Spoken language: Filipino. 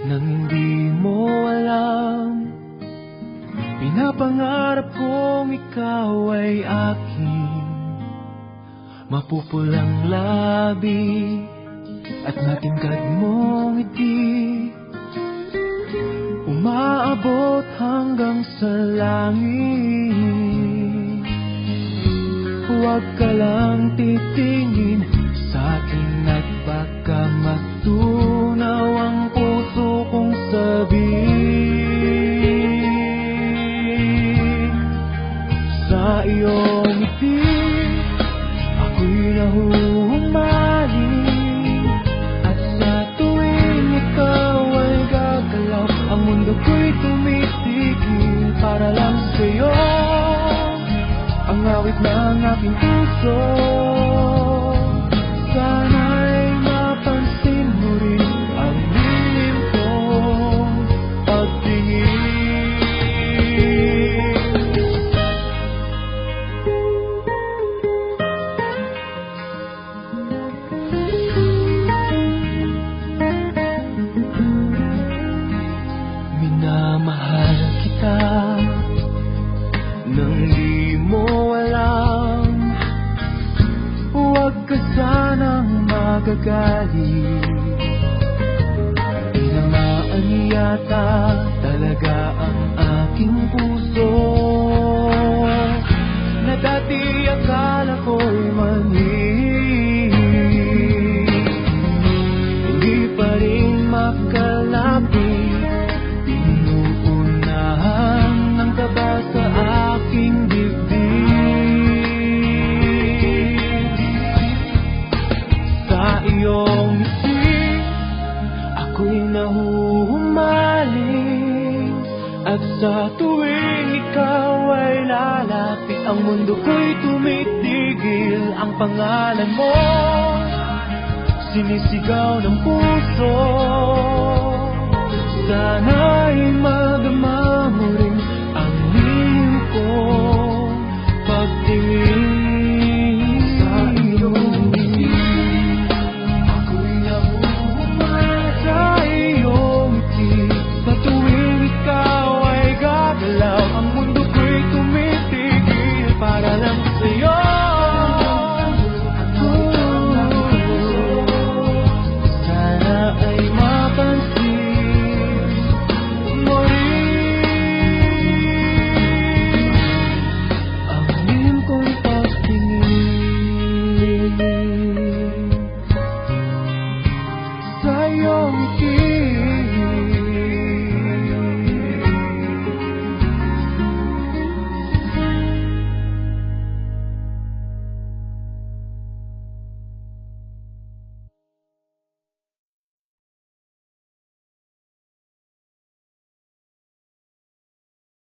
nang di mo alam. Pinapangarap kong ikaw ay akin, mapupulang labi at matingkad mong ngiti, umaabot hanggang sa langit. Huwag ka lang titingin sa akin at baka matunaw ang puso kong sabihin. Sa iyong ngiti ako'y nahuhumaling, at sa tuwing ikaw ay gagalaw, ang mundo ko'y tumitigil para lang sa'yo. Ang awit ng aking puso, sana'y mapansin mo rin ang lihim kong pagtingin. Minamahal kita nang di mo alam. Huwag ka sanang magagalit, tinamaan yata talaga ang aking puso, na dati akala ko'y mali. Hindi pa rin makalapit, inuunahan ng kaba sa aking dibdib. Sa iyong ngiti ako'y nahuhumaling, at sa tuwing ikaw ay lalapit, ang mundo ko'y tumitigil. Ang pangalan mo sinisigaw ng puso,